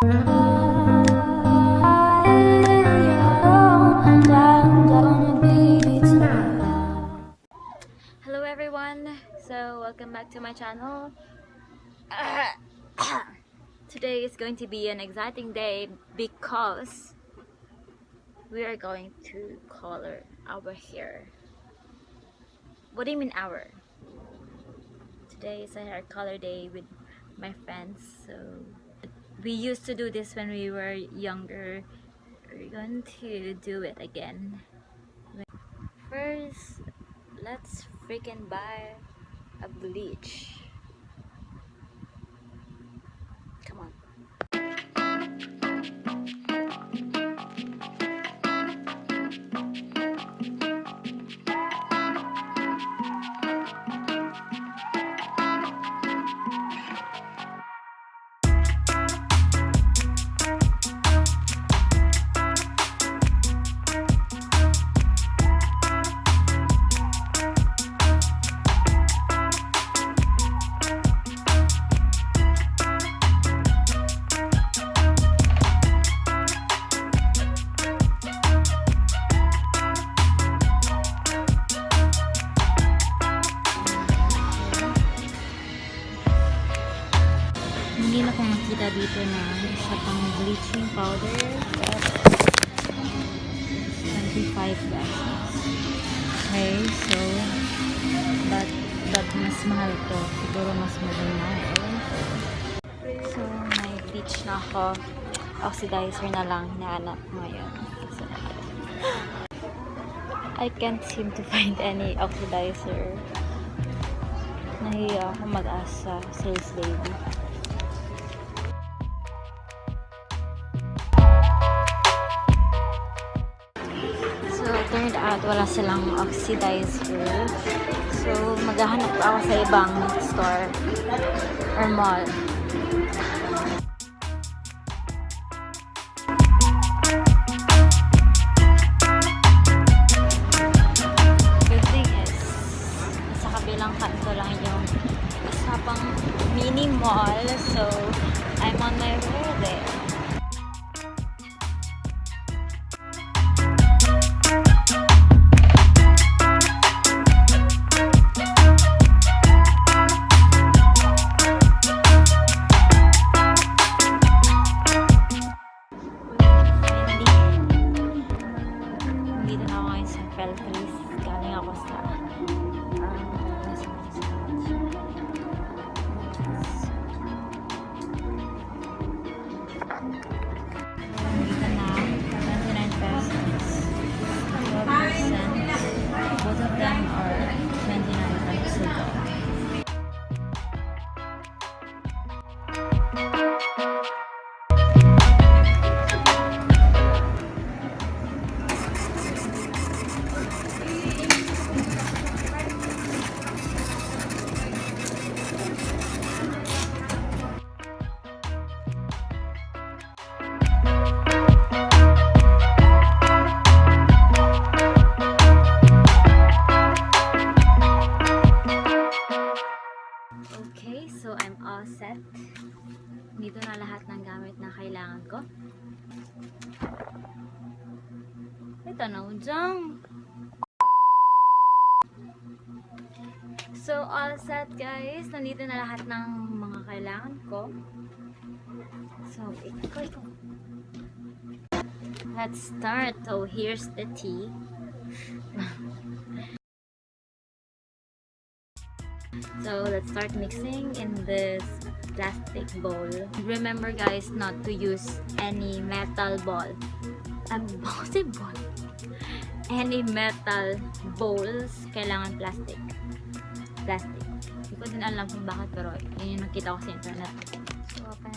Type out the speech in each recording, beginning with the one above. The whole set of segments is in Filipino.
Hello everyone, so welcome back to my channel. Today is going to be an exciting day because we are going to color our hair. What do you mean our? Today is a hair color day with my friends. So we used to do this when we were younger. We're going to do it again. First, let's freaking buy a bleach. Come on. Hindi na ko makita dito na isa pang bleaching powder. That's 25 pesos. Okay, so but mas mahal to. Siguro mas mahal. So may bleach na ako. Oxidizer na lang hinahanap ngayon. So, I can't seem to find any oxidizer. Nahiya ako mag-asa sales lady. Turned out wala silang oxidizer, so maghahanap ako sa ibang store or mall. Good thing is sa kabilang kanto lang yung isa pang mini mall, so I'm on my way there. Galing ako sa dito na 29 pesos 12%. Both of them are 29 pesos ago. Okay, so I'm all set. Dito na lahat ng gamit na kailangan ko. Ito na dyan. So all set guys. Nandito na lahat ng mga kailangan ko. So ito. Let's start. So here's the tea. So let's start mixing in this plastic bowl. Remember guys not to use any metal ball. Any metal bowls, kailangan plastic. Hindi ko din alam kung bakit, pero yun yung nakita ko sa internet. So open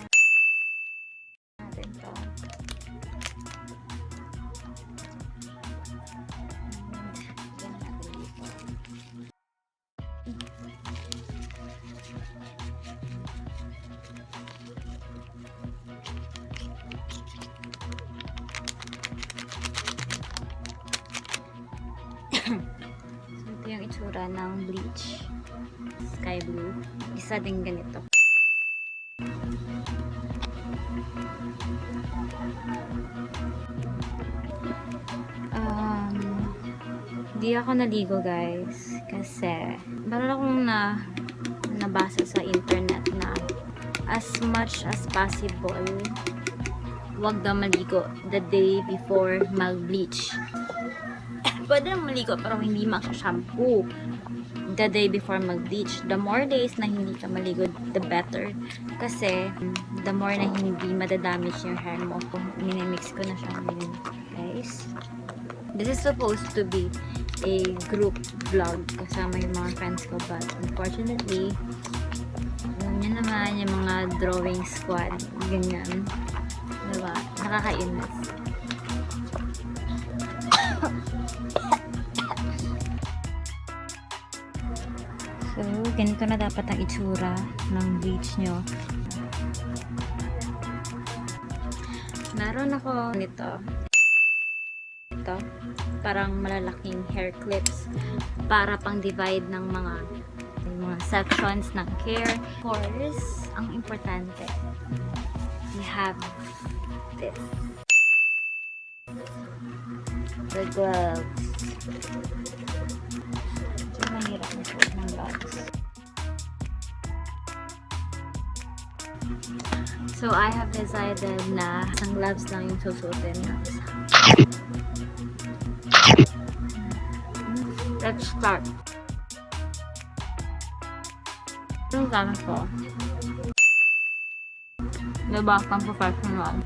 natin to. So ito yung itsura ng bleach. Sky blue. Isa din ganito. Di ako naligo guys kasi meron akong nabasa sa internet na as much as possible wag daw maligo the day before mag-bleach. Pwede lang maligo pero hindi maka-shampoo the day before mag-bleach. The more days na hindi ka maligo, the better. Kasi the more na hindi madadamage yung hair mo. Kung minimix ko na siya ngayon guys. This is supposed to be a group vlog kasama yung mga friends ko, but unfortunately alam niyo naman yung mga drawing squad ganyan, diba? Nakakainis. So ganito na dapat ang itsura ng bleach nyo. Meron ako nito, parang malalaking hair clips para pang divide ng mga sections ng hair. Of course, ang importante, we have this, the gloves. Medyo mahirap na suot ng gloves. So I have decided na isang gloves lang yung susuotin ng isa. Let's start. Yung gamit ko, diba, pang professional.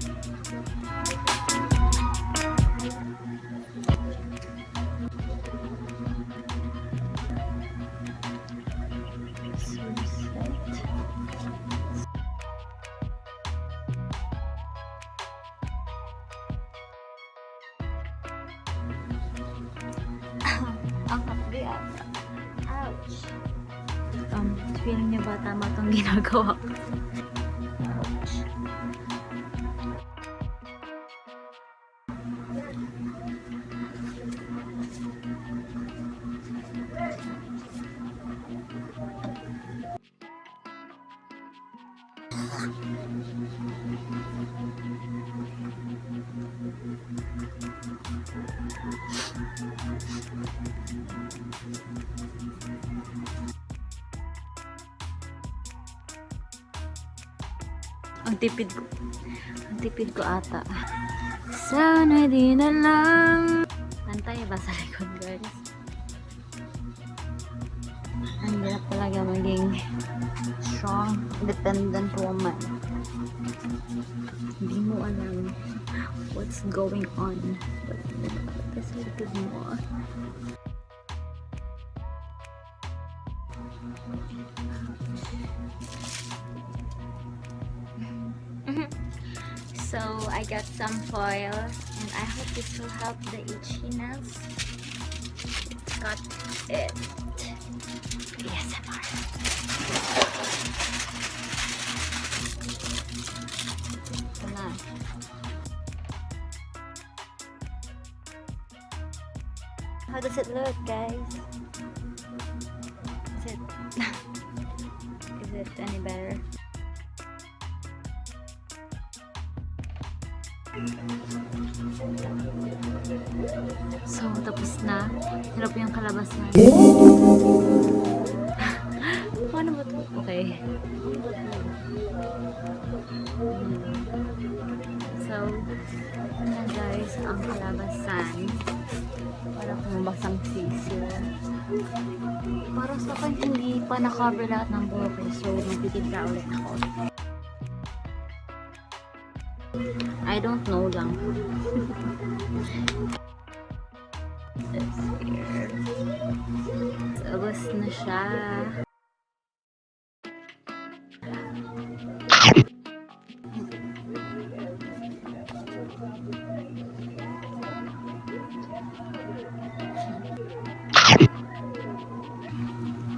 Ang kapri ata. Ouch. Feeling niyo ba tama itong ginagawa ko? Ouch. Ang tipid ko ata. Sana di na lang. Pantay ba sa likod guys? Ang hirap talaga maging strong, independent woman. Hindi mo alam what's going on. Sa likod mo. So I got some foil and I hope this will help the itchiness. Got it. ASMR. Ito na. How does it look, guys? Is it any better? So, tapos na. Hirap yung kalabasan. Paano ba ito? Okay. So, ito na guys ang kalabasan. Para kung basang sisiyo. Para sa akin, hindi pa na-cover lahat ng buhok ko. So, magtitigla ulit ako. I don't know lang. This here. Tapos na siya.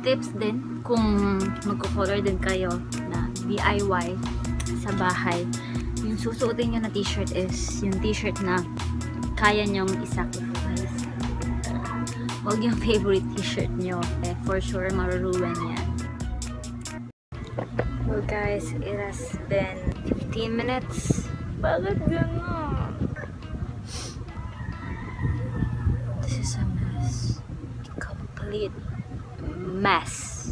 Tips din kung magko-color din kayo na DIY sa bahay. Yung susuotin nyo na t-shirt is yung t-shirt na kaya nyong i-sacrifice. Huwag yung favorite t-shirt nyo. For sure, maruruwan yan. Well guys, it has been 15 minutes. Bakit gano'n? This is a mess. complete mess.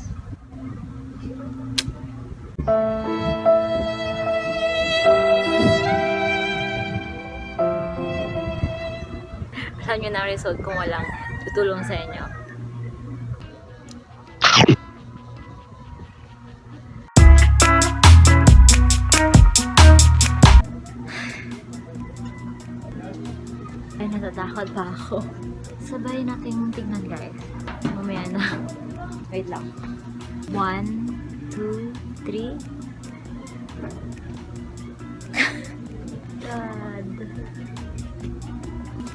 Alam nyo na ang result kung walang tutulong sa inyo. Ay, natatakot pa ako. Sabay nating tignan, guys. Mamaya na. Wait lang. 1, 2, 3. God.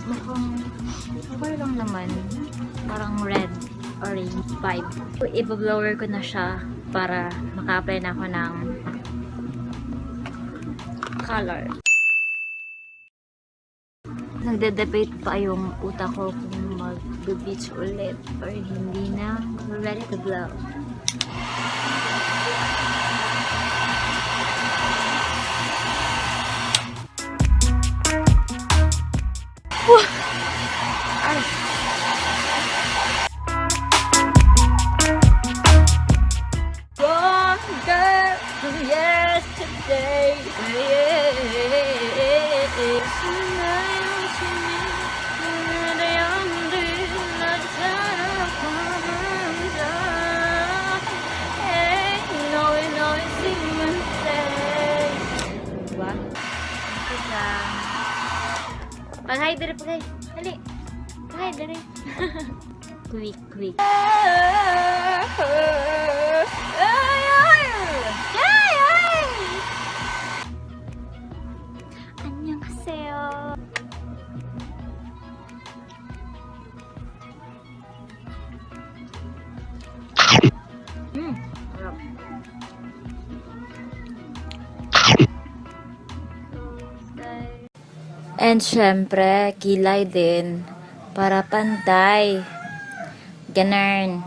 Mukhang okay lang naman. Parang red, orange vibe. Iba-blower ko na siya para maka-apply na ako ng color. Nagde-debate pa yung utak ko kung mag-bleach ulit or hindi na. We're ready to blow. Ay. Wonder from yesterday. Paghay, dali, paghay. Dali. Paghay, dali. Quick, quick. 안녕하세요. Sarap. And syempre, kilay din para pantay. Ganun.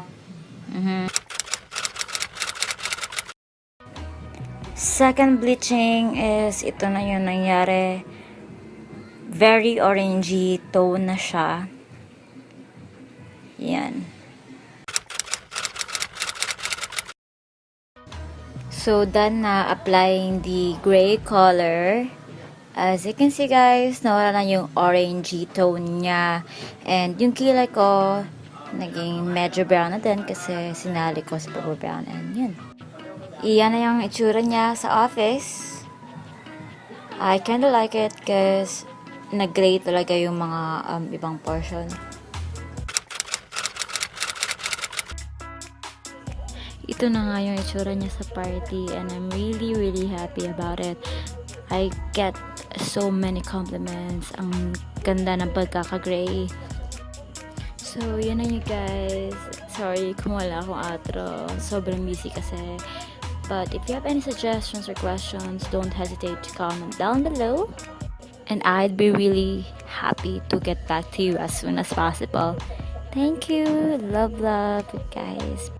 Second bleaching is ito na yung nangyari. Very orangey tone na siya. Yan. So, done na applying the gray color. As you can see, guys, nawala na yung orangey tone niya. And yung kilay ko, naging medyo brown na din kasi sinali ko sa purple brown. And yun. Iyan na yung itsura niya sa office. I kinda like it because nag-gray talaga yung mga ibang portion. Ito na nga yung itsura niya sa party and I'm really, really happy about it. I get so many compliments. Ang ganda ng pagkaka-gray. So, yun na yun, guys. Sorry kung wala akong outro. Sobrang busy kasi. But if you have any suggestions or questions, don't hesitate to comment down below. And I'd be really happy to get back to you as soon as possible. Thank you. Love, guys.